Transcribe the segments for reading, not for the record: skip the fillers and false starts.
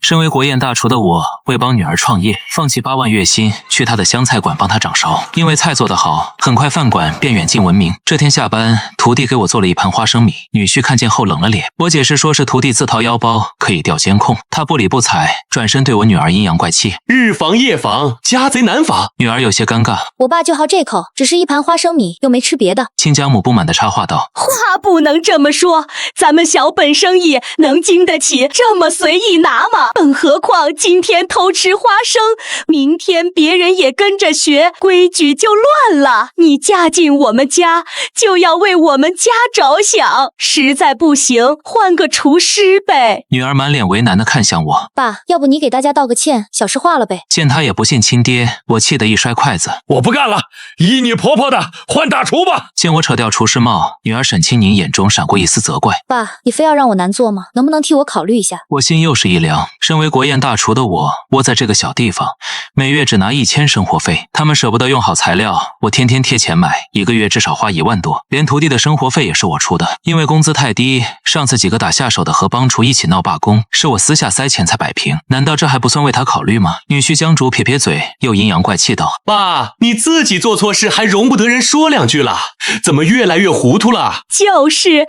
身为国宴大厨的我，为帮女儿创业，放弃8万月薪，去她的湘菜馆帮她掌勺。因为菜做得好，很快饭馆便远近闻名。这天下班，徒弟给我做了一盘花生米，女婿看见后冷了脸。我解释说是徒弟自掏腰包，可以调监控。他不理不睬，转身对我女儿阴阳怪气：“日防夜防，家贼难防。”女儿有些尴尬：“我爸就好这口，只是一盘花生米，又没吃别的。”亲家母不满地插话道：“话不能这么说，咱们小本生意能经得起这么随意拿吗？更何况今天偷吃花生，明天别人也跟着学，规矩就乱了。你嫁进我们家，就要为我们家着想，实在不行，换个厨师呗。”女儿满脸为难地看向我：“爸，要不你给大家道个歉，小事化了呗。”见他也不信亲爹，我气得一摔筷子：“我不干了，依你婆婆的，换大厨吧！”见我扯掉厨师帽，女儿沈清宁眼中闪过一丝责怪：“爸，你非要让我难做吗？能不能替我考虑一下？”我心又是一凉。身为国宴大厨的我，窝在这个小地方，每月只拿1000生活费。他们舍不得用好材料，我天天贴钱买，一个月至少花1万多。连徒弟的生活费也是我出的，因为工资太低，上次几个打下手的和帮厨一起闹罢工，是我私下塞钱才摆平。难道这还不算为他考虑吗？女婿江主撇撇嘴，又阴阳怪气道：“爸，你自己做错事还容不得人说2句了？怎么越来越糊涂了？”就是，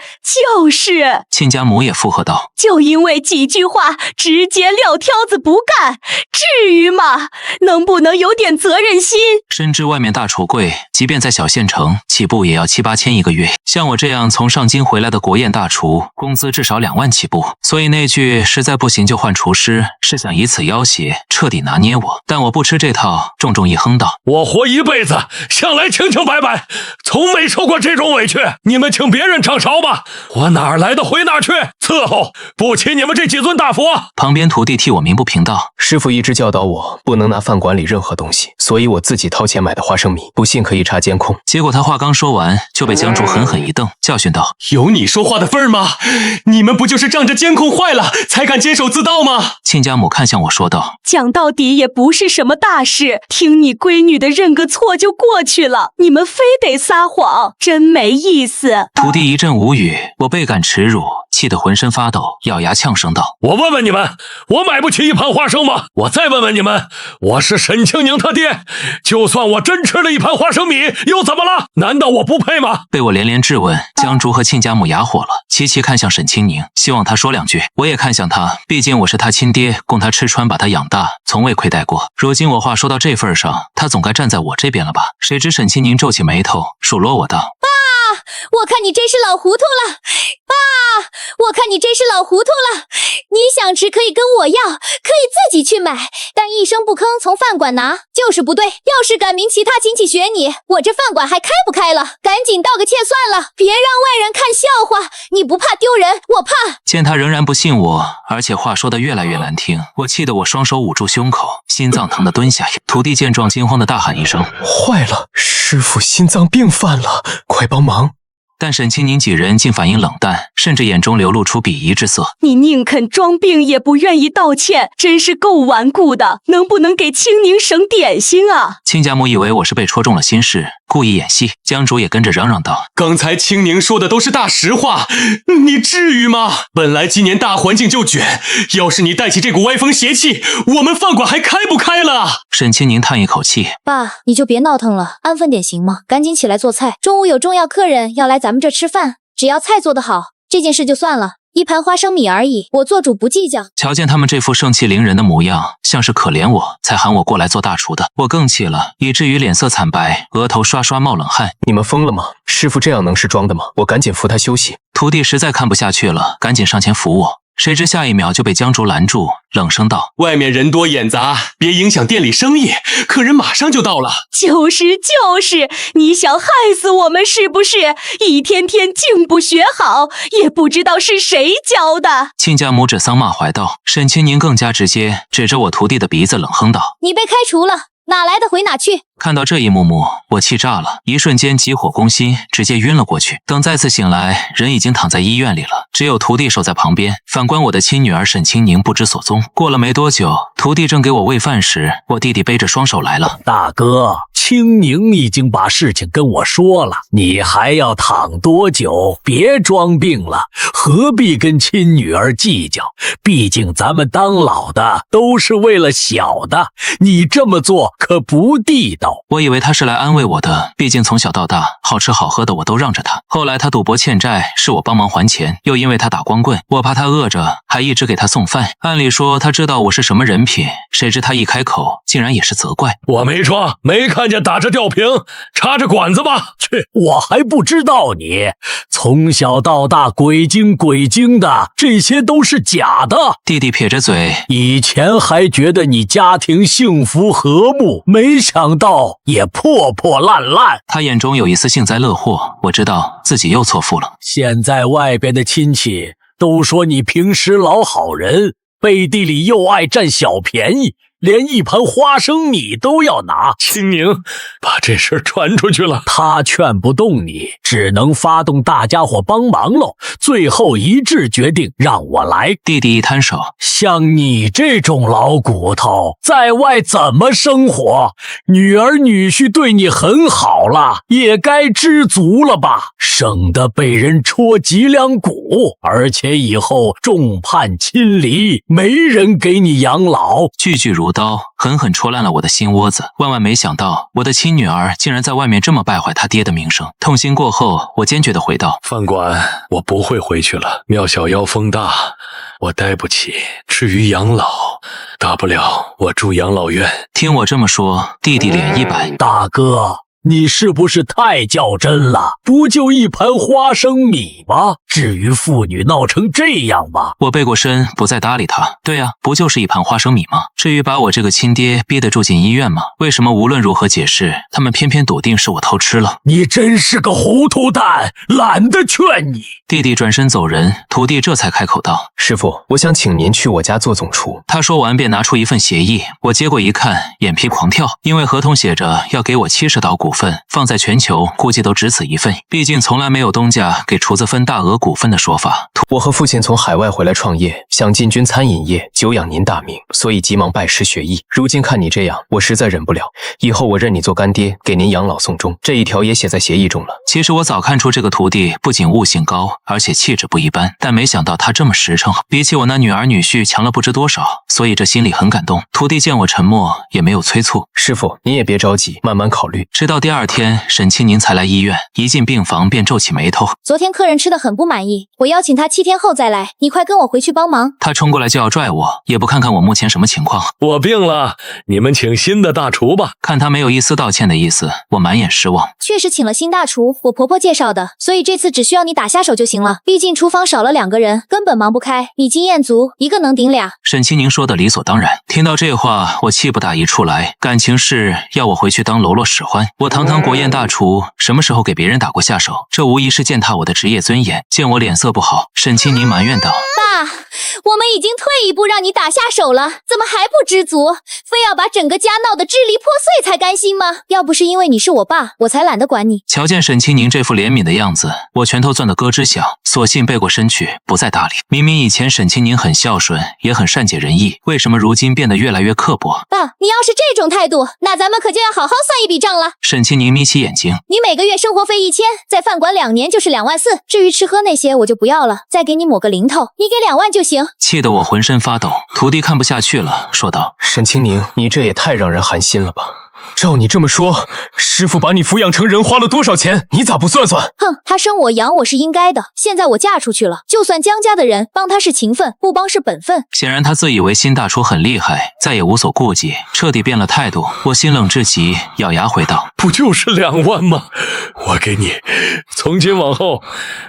亲家母也附和道：“就因为几句话，直接撂挑子不干，至于吗？能不能有点责任心？”深知外面大厨贵，即便在小县城，起步也要7、8千一个月。像我这样从上京回来的国宴大厨，工资至少2万起步。所以那句实在不行就换厨师，是想以此要挟，彻底拿捏我。但我不吃这套，重重一哼道：“我活一辈子，向来清清白白，从没受过这种委屈。你们请别人掌勺吧，我哪儿来的回哪儿去，伺候不起你们这几尊大佛。”旁边徒弟替我鸣不平道：“师傅一直教导我不能拿饭馆里任何东西，所以我自己掏钱买的花生米，不信可以查监控。”结果他话刚说完，就被江主狠狠一瞪，教训道：“有你说话的份儿吗？你们不就是仗着监控坏了，才敢监守自盗吗？”亲家母看向我说道：“讲到底也不是什么大事，听你闺女的认个错就过去了，你们非得撒谎，真没意思。”徒弟一阵无语，我倍感耻辱，气得浑身发抖，咬牙呛声道：“我问问你们，我买不起一盘花生吗？我再问问你们，我是沈清宁他爹，就算我真吃了一盘花生米，又怎么了？难道我不配吗？”被我连连质问，江竹和亲家母哑火了，齐齐看向沈清宁，希望他说2句。我也看向他，毕竟我是他亲爹，供他吃穿，把他养大，从未亏待过。如今我话说到这份上，他总该站在我这边了吧？谁知沈清宁皱起眉头，数落我道：“我看你真是老糊涂了，爸，我看你真是老糊涂了。你想吃可以跟我要，可以自己去买，但一声不吭从饭馆拿就是不对。要是赶明其他亲戚学你，我这饭馆还开不开了？赶紧道个歉算了，别让外人看笑话。你不怕丢人，我怕。”见他仍然不信我，而且话说得越来越难听，我气得我双手捂住胸口，心脏疼得蹲下。徒弟见状惊慌地大喊一声：“坏了，师傅心脏病犯了，快帮忙！”但沈清宁几人竟反应冷淡，甚至眼中流露出鄙夷之色。你宁肯装病也不愿意道歉，真是够顽固的，能不能给清宁省点心啊？亲家母以为我是被戳中了心事，故意演戏。江主也跟着嚷嚷道：“刚才清宁说的都是大实话，你至于吗？本来今年大环境就卷，要是你带起这股歪风邪气，我们饭馆还开不开了？”沈清宁叹一口气：“爸，你就别闹腾了，安分点行吗？赶紧起来做菜，中午有重要客人要来咱们这吃饭，只要菜做得好，这件事就算了。一盘花生米而已，我做主不计较。”瞧见他们这副盛气凌人的模样，像是可怜我才喊我过来做大厨的。我更气了，以至于脸色惨白，额头刷刷冒冷汗。你们疯了吗？师傅这样能是装的吗？我赶紧扶他休息。徒弟实在看不下去了，赶紧上前扶我。谁知下一秒就被江竹拦住，冷声道：“外面人多眼杂，别影响店里生意，客人马上就到了。”就是，你想害死我们是不是？一天天竟不学好，也不知道是谁教的。亲家母指桑骂槐道。沈清宁更加直接，指着我徒弟的鼻子冷哼道：“你被开除了，哪来的回哪去。”看到这一幕幕，我气炸了，一瞬间急火攻心，直接晕了过去。等再次醒来，人已经躺在医院里了，只有徒弟守在旁边。反观我的亲女儿沈清宁不知所踪。过了没多久，徒弟正给我喂饭时，我弟弟背着双手来了：“大哥，青宁已经把事情跟我说了，你还要躺多久？别装病了，何必跟亲女儿计较？毕竟咱们当老的都是为了小的，你这么做可不地道。我以为他是来安慰我的，毕竟从小到大，好吃好喝的我都让着他。后来他赌博欠债，是我帮忙还钱，又因为他打光棍，我怕他饿着，还一直给他送饭。按理说他知道我是什么人品，谁知他一开口，竟然也是责怪。我没装，没看见打着吊瓶，插着管子吧？去，我还不知道你从小到大鬼精的，这些都是假的。弟弟撇着嘴，以前还觉得你家庭幸福和睦，没想到也破破烂烂。他眼中有一丝幸灾乐祸，我知道自己又错付了。现在外边的亲戚都说你平时老好人，背地里又爱占小便宜，连一盘花生米都要拿。青宁把这事传出去了，他劝不动你，只能发动大家伙帮忙喽。最后一致决定让我来。弟弟一摊手，像你这种老骨头，在外怎么生活？女儿女婿对你很好了，也该知足了吧？省得被人戳脊梁骨，而且以后众叛亲离，没人给你养老。句句如刀，狠狠戳烂了我的心窝子。万万没想到，我的亲女儿竟然在外面这么败坏他爹的名声。痛心过后，我坚决地回道：饭馆我不会回去了，庙小妖风大，我待不起。至于养老，大不了我住养老院。听我这么说，弟弟脸一白：大哥，你是不是太较真了？不就一盘花生米吗？至于父女闹成这样吗？我背过身，不再搭理他。对呀，不就是一盘花生米吗？至于把我这个亲爹逼得住进医院吗？为什么无论如何解释，他们偏偏笃定是我偷吃了？你真是个糊涂蛋，懒得劝你。弟弟转身走人，徒弟这才开口道：师傅，我想请您去我家做总厨。他说完便拿出一份协议，我接过一看，眼皮狂跳，因为合同写着要给我70岛股份，放在全球估计都只此一份，毕竟从来没有东家给厨子分大额股份的说法。我和父亲从海外回来创业，想进军餐饮业，久仰您大名，所以急忙拜师学艺。如今看你这样，我实在忍不了，以后我认你做干爹，给您养老送终，这一条也写在协议中了。其实我早看出这个徒弟不仅悟性高，而且气质不一般，但没想到他这么实诚，比起我那女儿女婿强了不知多少，所以这心里很感动。徒弟见我沉默，也没有催促。师傅，您也别着急，慢慢考虑。直到第二天，沈清宁才来医院，一进病房便皱起眉头。昨天客人吃得很不满意，我邀请他7天后再来，你快跟我回去帮忙。他冲过来就要拽我，也不看看我目前什么情况。我病了，你们请新的大厨吧。看他没有一丝道歉的意思，我满眼失望。确实请了新大厨，我婆婆介绍的，所以这次只需要你打下手就行了。毕竟厨房少了2个人，根本忙不开。你经验足，一个能顶俩。沈清宁说的理所当然。听到这话，我气不打一处来。感情是要我回去当喽啰使唤？我堂堂国宴大厨，什么时候给别人打过下手？这无疑是践踏我的职业尊严。见我脸色不好，沈清宁埋怨道：爸，我们已经退一步让你打下手了，怎么还不知足？非要把整个家闹得支离破碎才甘心吗？要不是因为你是我爸，我才懒得管你。瞧见沈清宁这副怜悯的样子，我拳头攥得咯吱响，索性背过身去，不再搭理。明明以前沈清宁很孝顺，也很善解人意，为什么如今变得越来越刻薄？爸，你要是这种态度，那咱们可就要好好算一笔账了。沈清宁眯起眼睛：你每个月生活费1000，在饭馆2年就是2万4，至于吃喝那些我就不要了，再给你抹个零头，你给2万就行。气得我浑身发抖。徒弟看不下去了，说道：沈清宁，你这也太让人寒心了吧。照你这么说，师傅把你抚养成人花了多少钱？你咋不算算？哼，他生我养我是应该的，现在我嫁出去了，就算江家的人帮他是情分，不帮是本分。显然他自以为新大厨很厉害，再也无所顾忌，彻底变了态度。我心冷至极，咬牙回道：不就是2万吗？我给你，从今往后，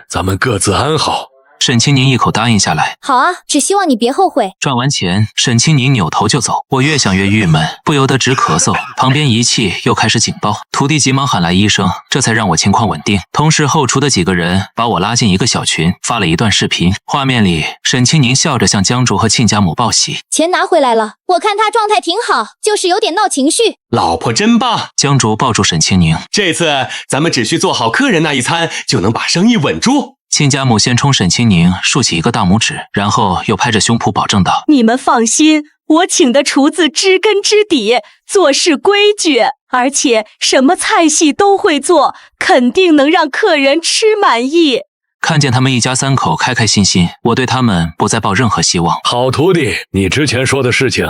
咱们各自安好。沈清宁一口答应下来。好啊，只希望你别后悔。赚完钱，沈清宁扭头就走。我越想越郁闷，不由得直咳嗽。旁边仪器又开始警报，徒弟急忙喊来医生，这才让我情况稳定。同时后厨的几个人把我拉进一个小群，发了一段视频。画面里，沈清宁笑着向江竹和亲家母报喜，钱拿回来了，我看他状态挺好，就是有点闹情绪。老婆真棒！江竹抱住沈清宁，这次咱们只需做好客人那一餐，就能把生意稳住。亲家母先冲沈清宁竖起一个大拇指，然后又拍着胸脯保证道：你们放心，我请的厨子知根知底，做事规矩。而且什么菜系都会做，肯定能让客人吃满意。看见他们一家三口开开心心，我对他们不再抱任何希望。好徒弟，你之前说的事情，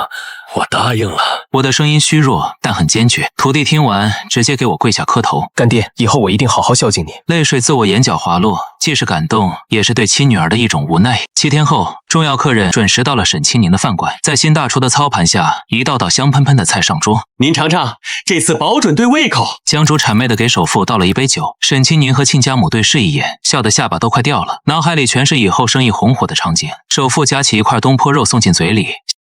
我答应了。我的声音虚弱，但很坚决。徒弟听完，直接给我跪下磕头。干爹，以后我一定好好孝敬你。泪水自我眼角滑落，既是感动，也是对亲女儿的一种无奈。7天后，重要客人准时到了沈清宁的饭馆，在新大厨的操盘下，一道道香喷喷的菜上桌。您尝尝，这次保准对胃口。江主谄媚地给首富倒了一杯酒，沈清宁和亲家母对视一眼，笑得下巴都快掉了，脑海里全是以后生意红火的场景。首富夹起一块东坡肉送进嘴里，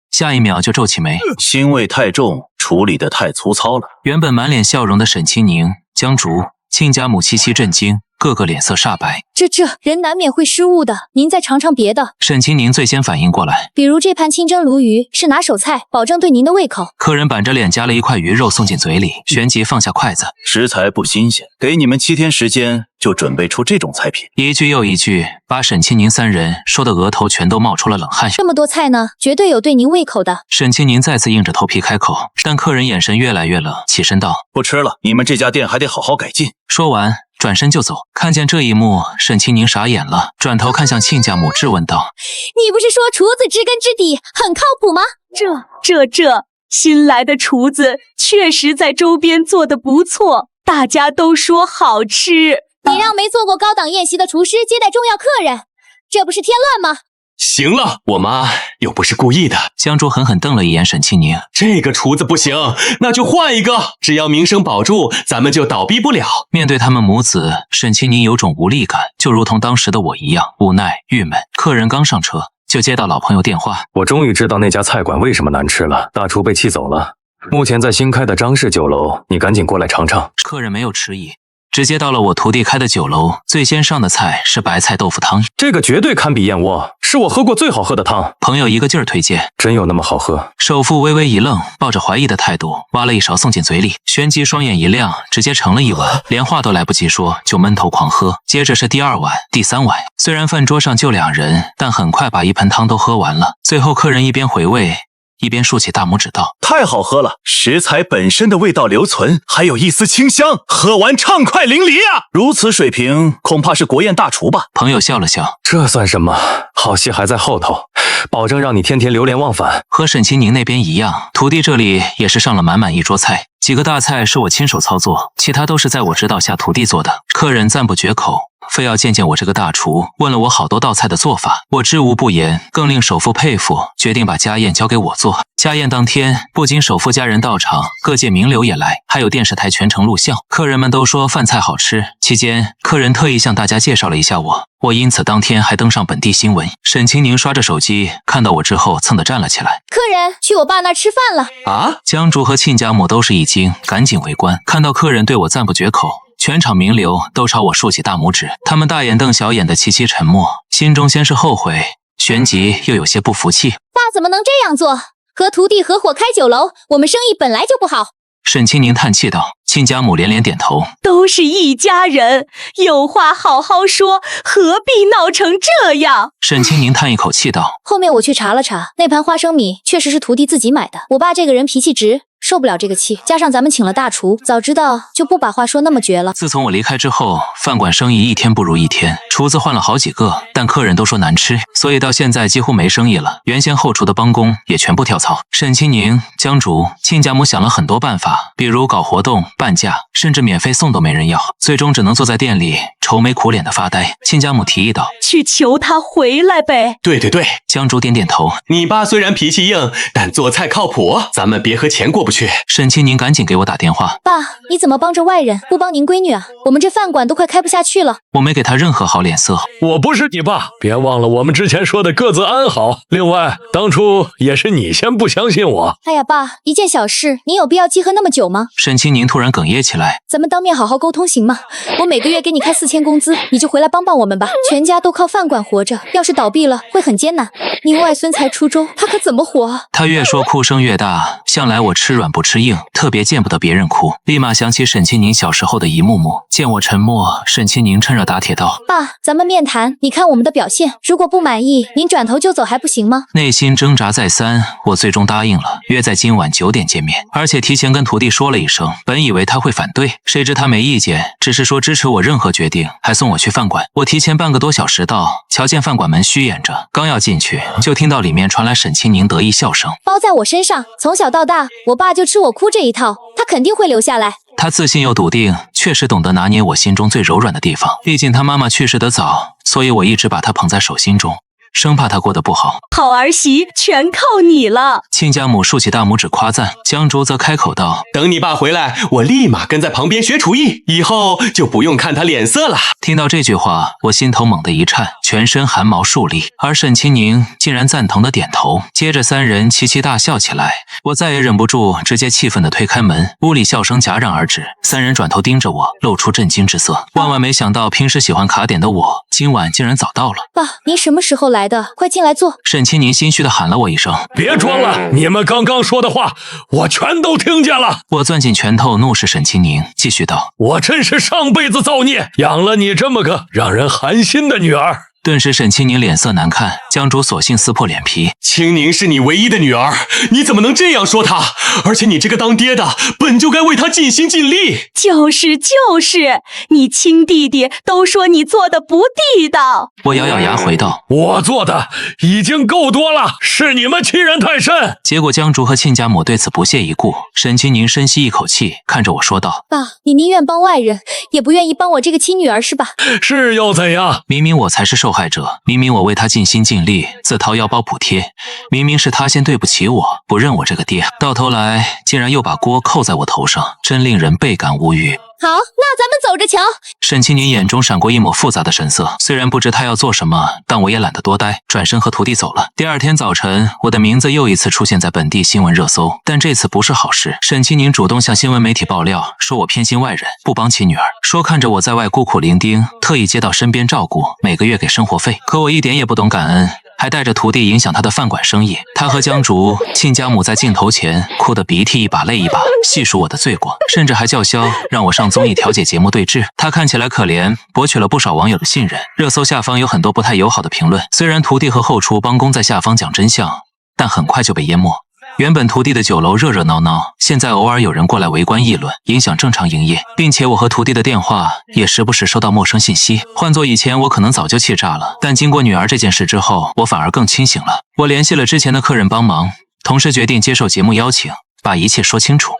下一秒就皱起眉，腥味太重，处理得太粗糙了。原本满脸笑容的沈清宁、江竹、亲家母齐齐震惊，个个脸色煞白。这人难免会失误的，您再尝尝别的。沈清宁最先反应过来，比如这盘清蒸鲈鱼是拿手菜，保证对您的胃口。客人板着脸夹了一块鱼肉送进嘴里，旋即放下筷子。食材不新鲜，给你们7天时间就准备出这种菜品。一句又一句，把沈清宁3人说的额头全都冒出了冷汗。这么多菜呢，绝对有对您胃口的。沈清宁再次硬着头皮开口，但客人眼神越来越冷，起身道：不吃了，你们这家店还得好好改进。说完转身就走。看见这一幕，沈清宁傻眼了，转头看向亲家母质问道：你不是说厨子知根知底，很靠谱吗？这新来的厨子确实在周边做得不错，大家都说好吃。你让没做过高档宴席的厨师接待重要客人，这不是添乱吗？行了，我妈又不是故意的。江竹狠狠瞪了一眼沈清宁，这个厨子不行，那就换一个，只要名声保住，咱们就倒闭不了。面对他们母子，沈清宁有种无力感，就如同当时的我一样，无奈、郁闷。客人刚上车，就接到老朋友电话。我终于知道那家菜馆为什么难吃了，大厨被气走了。目前在新开的张氏酒楼，你赶紧过来尝尝。客人没有迟疑，直接到了我徒弟开的酒楼。最先上的菜是白菜豆腐汤，这个绝对堪比燕窝，是我喝过最好喝的汤。朋友一个劲儿推荐，真有那么好喝？首富微微一愣，抱着怀疑的态度挖了一勺送进嘴里，旋即双眼一亮，直接盛了一碗，连话都来不及说就闷头狂喝。接着是第2碗、第3碗，虽然饭桌上就2人，但很快把一盆汤都喝完了。最后客人一边回味，一边竖起大拇指道：太好喝了，食材本身的味道留存，还有一丝清香，喝完畅快淋漓啊！如此水平，恐怕是国宴大厨吧？朋友笑了笑，这算什么？好戏还在后头，保证让你天天流连忘返。和沈清宁那边一样，徒弟这里也是上了满满一桌菜，几个大菜是我亲手操作，其他都是在我指导下徒弟做的。客人赞不绝口，非要见见我这个大厨，问了我好多道菜的做法，我知无不言，更令首富佩服，决定把家宴交给我做。家宴当天，不仅首富家人到场，各界名流也来，还有电视台全程录像。客人们都说饭菜好吃，期间客人特意向大家介绍了一下我因此当天还登上本地新闻。沈清宁刷着手机，看到我之后蹭地站了起来。客人去我爸那儿吃饭了啊！江竹和亲家母都是一惊，赶紧围观。看到客人对我赞不绝口，全场名流都朝我竖起大拇指，他们大眼瞪小眼的齐齐沉默，心中先是后悔，旋即又有些不服气。爸怎么能这样做？和徒弟合伙开酒楼，我们生意本来就不好。沈清宁叹气道，亲家母连连点头，都是一家人，有话好好说，何必闹成这样？沈清宁叹一口气道，后面我去查了查，那盘花生米确实是徒弟自己买的。我爸这个人脾气直，受不了这个气，加上咱们请了大厨，早知道就不把话说那么绝了。自从我离开之后，饭馆生意一天不如一天，厨子换了好几个，但客人都说难吃，所以到现在几乎没生意了。原先后厨的帮工也全部跳槽。沈清宁、江竹、亲家母想了很多办法，比如搞活动、半价，甚至免费送都没人要，最终只能坐在店里愁眉苦脸的发呆。亲家母提议道，去求他回来呗。对，江竹点点头，你爸虽然脾气硬，但做菜靠谱，咱们别和钱过不去。沈清宁赶紧给我打电话，爸，你怎么帮着外人，不帮您闺女啊？我们这饭馆都快开不下去了。我没给他任何好脸色。我不是你爸，别忘了我们之前说的各自安好。另外，当初也是你先不相信我。哎呀，爸，一件小事，您有必要记恨那么久吗？沈清宁突然哽咽起来，咱们当面好好沟通行吗？我每个月给你开4000工资，你就回来帮我们吧。全家都靠饭馆活着，要是倒闭了会很艰难。您外孙才初中，他可怎么活啊？他越说哭声越大，向来我吃软软不吃硬，特别见不得别人哭。立马想起沈清宁小时候的一幕幕。见我沉默，沈清宁趁热打铁道：“爸，咱们面谈，你看我们的表现，如果不满意，您转头就走还不行吗？”内心挣扎再三，我最终答应了，约在今晚9点见面，而且提前跟徒弟说了一声。本以为他会反对，谁知他没意见，只是说支持我任何决定，还送我去饭馆。我提前半个多小时到，瞧见饭馆门虚掩着，刚要进去，就听到里面传来沈清宁得意笑声：“包在我身上，从小到大，我爸就吃我哭这一套，他肯定会留下来。”他自信又笃定，确实懂得拿捏我心中最柔软的地方。毕竟他妈妈去世得早，所以我一直把他捧在手心中，生怕他过得不好。好儿媳，全靠你了。亲家母竖起大拇指夸赞，江竹则开口道：“等你爸回来，我立马跟在旁边学厨艺，以后就不用看他脸色了。”听到这句话，我心头猛地一颤，全身汗毛竖立，而沈清宁竟然赞同的点头。接着三人齐齐大笑起来，我再也忍不住，直接气愤地推开门，屋里笑声戛然而止。三人转头盯着我，露出震惊之色。万万没想到，平时喜欢卡点的我，今晚竟然早到了。爸，您什么时候来的？快进来坐。沈清宁心虚地喊了我一声：“别装了，你们刚刚说的话，我全都听见了。”我攥紧拳头，怒视沈清宁，继续道：“我真是上辈子造孽，养了你这么个让人寒心的女儿。”顿时沈清宁脸色难看，江竹索性撕破脸皮：“清宁是你唯一的女儿，你怎么能这样说她？而且你这个当爹的本就该为她尽心尽力。”就是，你亲弟弟都说你做的不地道。我咬咬牙回道：“我做的已经够多了，是你们欺人太甚。”结果江竹和亲家母对此不屑一顾。沈清宁深吸一口气，看着我说道：“爸，你宁愿帮外人，也不愿意帮我这个亲女儿是吧？”是又怎样？明明我才是受害者，明明我为他尽心尽力，自掏腰包补贴，明明是他先对不起我，不认我这个爹，到头来竟然又把锅扣在我头上，真令人倍感无语。好，那咱们走着瞧。沈清宁眼中闪过一抹复杂的神色，虽然不知他要做什么，但我也懒得多待，转身和徒弟走了。第二天早晨，我的名字又一次出现在本地新闻热搜，但这次不是好事。沈清宁主动向新闻媒体爆料，说我偏心外人，不帮其女儿，说看着我在外孤苦伶仃，特意接到身边照顾，每个月给生活费。可我一点也不懂感恩，还带着徒弟影响他的饭馆生意。他和江竹、亲家母在镜头前哭得鼻涕一把泪一把，细数我的罪过，甚至还叫嚣让我上综艺调解节目对质。他看起来可怜，博取了不少网友的信任。热搜下方有很多不太友好的评论，虽然徒弟和后厨帮工在下方讲真相，但很快就被淹没。原本徒弟的酒楼热热闹闹，现在偶尔有人过来围观议论，影响正常营业，并且我和徒弟的电话也时不时收到陌生信息。换做以前，我可能早就气炸了，但经过女儿这件事之后，我反而更清醒了。我联系了之前的客人帮忙，同时决定接受节目邀请，把一切说清楚。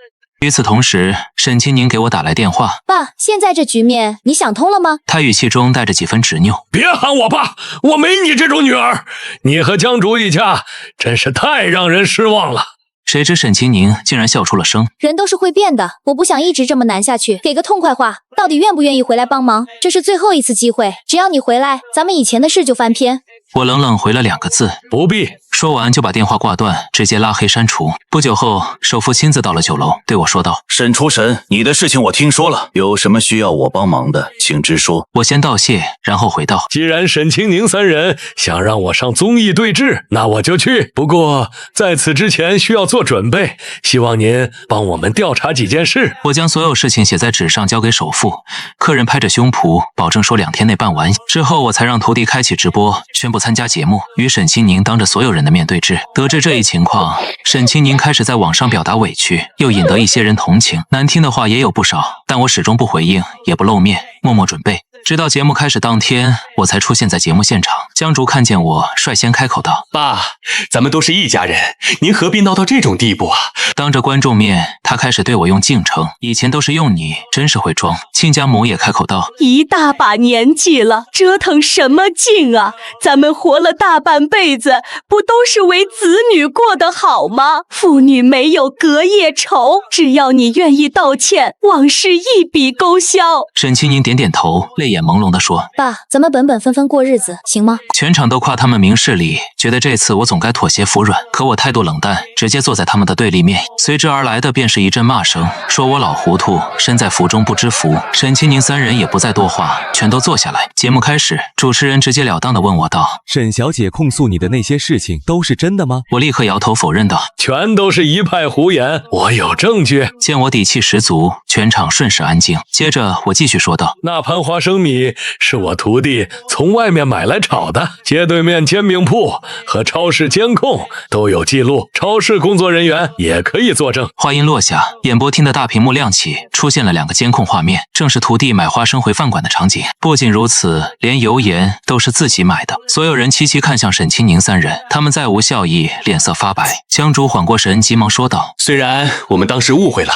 与此同时，沈清宁给我打来电话：“爸，现在这局面你想通了吗？”他语气中带着几分执拗：“别喊我爸，我没你这种女儿。你和江竹一家真是太让人失望了。”谁知沈清宁竟然笑出了声：“人都是会变的，我不想一直这么难下去，给个痛快话，到底愿不愿意回来帮忙？这是最后一次机会，只要你回来，咱们以前的事就翻篇。”我冷冷回了2个字：“不必。”说完就把电话挂断，直接拉黑删除。不久后，首富亲自到了酒楼，对我说道：“沈厨神，你的事情我听说了，有什么需要我帮忙的，请直说。”我先道谢，然后回道：“既然沈清宁三人想让我上综艺对质，那我就去。不过在此之前需要做准备，希望您帮我们调查几件事。”我将所有事情写在纸上交给首富，客人拍着胸脯保证说2天内办完。之后我才让徒弟开启直播，宣布参加节目，与沈清宁当着所有人的面对质。得知这一情况，沈清宁开始在网上表达委屈，又引得一些人同情，难听的话也有不少，但我始终不回应，也不露面，默默准备。直到节目开始当天，我才出现在节目现场。江竹看见我，率先开口道：“爸，咱们都是一家人，您何必闹到这种地步啊？”当着观众面，他开始对我用敬称，以前都是用你，真是会装。亲家母也开口道：“一大把年纪了，折腾什么劲啊？咱们活了大半辈子，不都是为子女过得好吗？父女没有隔夜仇，只要你愿意道歉，往事一笔勾销。”沈清宁点点头，泪眼朦胧地说：“爸，咱们本本分分过日子，行吗？”全场都夸他们明事理，觉得这次我总该妥协服软，可我态度冷淡，直接坐在他们的对立面。随之而来的便是是一阵骂声，说我老糊涂，身在福中不知福。沈清宁三人也不再多话，全都坐下来。节目开始，主持人直截了当地问我道：“沈小姐控诉你的那些事情都是真的吗？”我立刻摇头否认道：“全都是一派胡言，我有证据。”见我底气十足，全场瞬时安静。接着我继续说道：“那盘花生米是我徒弟从外面买来炒的，街对面煎饼铺和超市监控都有记录，超市工作人员也可以作证。”话音落下，演播厅的大屏幕亮起，出现了2个监控画面，正是徒弟买花生回饭馆的场景。不仅如此，连油盐都是自己买的。所有人齐齐看向沈清宁三人，他们再无笑意，脸色发白。江主缓过神，急忙说道：“虽然我们当时误会了，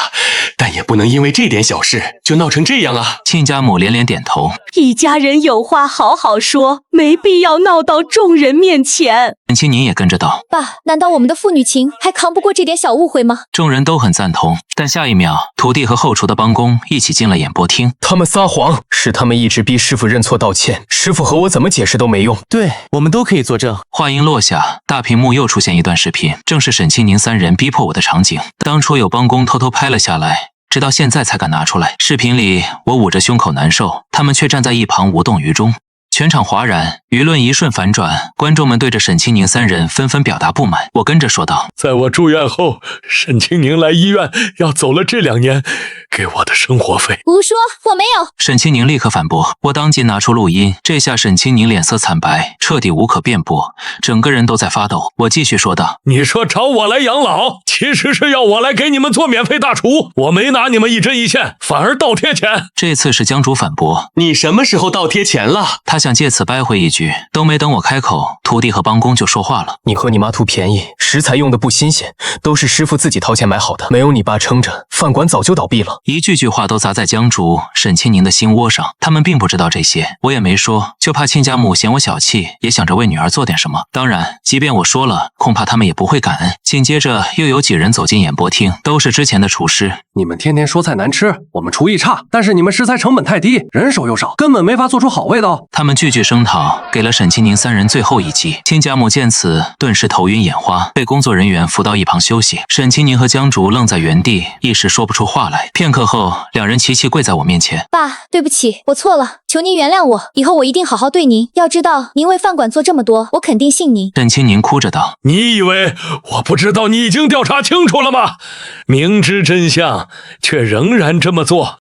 但也不能因为这点小事就闹成这样啊！”亲家母连连点头，一家人有话好好说，没必要闹到众人面前。沈清宁也跟着道：“爸，难道我们的父女情还扛不过这点小误会吗？”众人都很赞同，但下一秒，徒弟和后厨的帮工一起进了演播厅。他们撒谎，是他们一直逼师傅认错道歉，师傅和我怎么解释都没用。对，我们都可以作证。话音落下，大屏幕又出现一段视频，正是沈清宁三人逼迫我的场景。当初有帮工偷偷拍了下来，直到现在才敢拿出来。视频里我捂着胸口难受，他们却站在一旁无动于衷。全场哗然，舆论一瞬反转，观众们对着沈清宁三人纷纷表达不满。我跟着说道：“在我住院后，沈清宁来医院要走了这2年给我的生活费。”胡说，我没有。沈清宁立刻反驳，我当即拿出录音。这下沈清宁脸色惨白，彻底无可辩驳，整个人都在发抖。我继续说道：“你说找我来养老，其实是要我来给你们做免费大厨，我没拿你们一针一线，反而倒贴钱。”这次是江主反驳：“你什么时候倒贴钱了？”他想借此掰回一句，都没等我开口，徒弟和帮工就说话了：“你和你妈图便宜，食材用的不新鲜，都是师傅自己掏钱买好的，没有你爸撑着，饭馆早就倒闭了。”一句句话都砸在江主、沈清宁的心窝上。他们并不知道这些，我也没说，就怕亲家母嫌我小气，也想着为女儿做点什么。当然，即便我说了，恐怕他们也不会感恩。紧接着又有几人走进演播厅，都是之前的厨师。你们天天说菜难吃，我们厨艺差，但是你们食材成本太低，人手又少，根本没法做出好味道。他们句句声讨，给了沈清宁三人最后一击。亲家母见此，顿时头晕眼花，被工作人员扶到一旁休息。沈清宁和江竹愣在原地，一时说不出话来。片刻后，2人齐齐跪在我面前：“爸，对不起，我错了，求您原谅我，以后我一定好好对您。要知道，您为饭馆做这么多，我肯定信您。”沈清宁哭着道：“你以为我不知道你已经调查清楚了吗？明知真相，却仍然这么做。”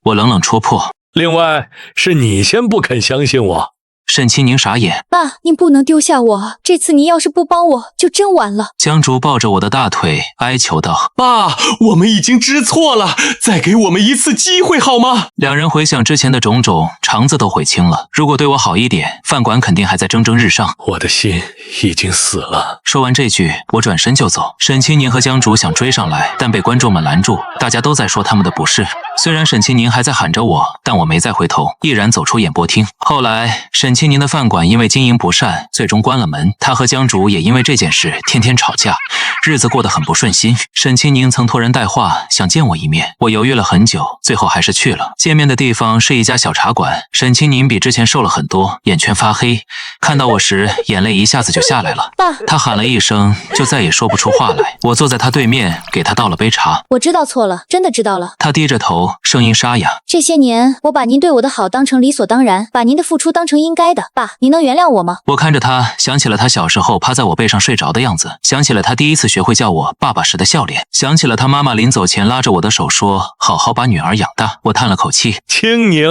我冷冷戳破：“另外，是你先不肯相信我。”沈清宁傻眼：“爸，您不能丢下我，这次您要是不帮我，就真完了。”江竹抱着我的大腿，哀求道：“爸，我们已经知错了，再给我们一次机会好吗？”2人回想之前的种种，肠子都悔青了。如果对我好一点，饭馆肯定还在蒸蒸日上。我的心已经死了。说完这句，我转身就走。沈清宁和江竹想追上来，但被观众们拦住，大家都在说他们的不是。虽然沈清宁还在喊着我，但我没再回头，毅然走出演播厅。后来，沈清宁的饭馆因为经营不善，最终关了门。他和江竹也因为这件事天天吵架，日子过得很不顺心。沈清宁曾托人带话想见我一面，我犹豫了很久，最后还是去了。见面的地方是一家小茶馆。沈清宁比之前瘦了很多，眼圈发黑，看到我时眼泪一下子就下来了。爸，他喊了一声，就再也说不出话来。我坐在他对面，给他倒了杯茶。我知道错了，真的知道了。他低着头，声音沙哑：“这些年，我把您对我的好当成理所当然，把您的付出当成应该的。爸，您能原谅我吗？”我看着他，想起了他小时候趴在我背上睡着的样子，想起了他第一次学会叫我爸爸时的笑脸，想起了他妈妈临走前拉着我的手说：“好好把女儿养大。”我叹了口气：“清宁，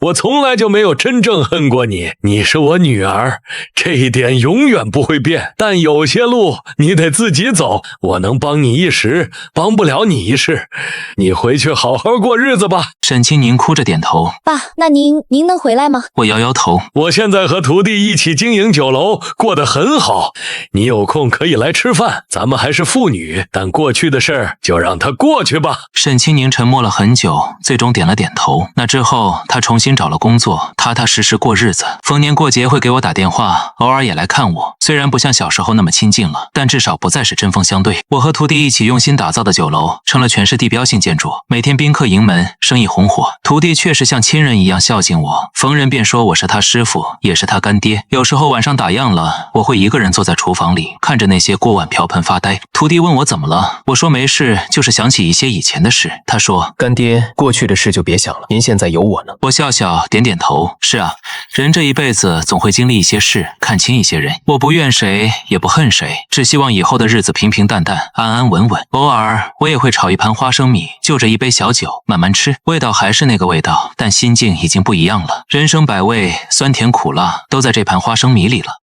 我从来就没有真正恨过你，你是我女儿，这一点永远不会变。但有些路你得自己走，我能帮你一时，帮不了你一世。你回去好好过日子吧。”沈清宁哭着点头：“爸，那您能回来吗？”我摇摇头：“我现在和徒弟一起经营酒楼，过得很好。你有空可以来吃饭，咱们还是父女，但过去的事儿就让它过去吧。”沈清宁沉默了很久，最终点了点头。那之后，他重新找了工作，踏踏实实过日子。逢年过节会给我打电话，偶尔也来看我。虽然不像小时候那么亲近了，但至少不再是针锋相对。我和徒弟一起用心打造的酒楼，成了全市地标性建筑，每天宾客盈门，生意红红火。徒弟确实像亲人一样孝敬我，逢人便说我是他师傅，也是他干爹。有时候晚上打烊了，我会一个人坐在厨房里，看着那些锅碗瓢盆发呆。徒弟问我怎么了，我说没事，就是想起一些以前的事。他说，干爹，过去的事就别想了，您现在有我呢。我笑笑点点头，是啊，人这一辈子总会经历一些事，看清一些人。我不怨谁，也不恨谁，只希望以后的日子平平淡淡，安安稳稳。偶尔我也会炒一盘花生米，就着一杯小酒，慢慢吃，味道还是那个味道，但心境已经不一样了。人生百味，酸甜苦辣都在这盘花生米里了。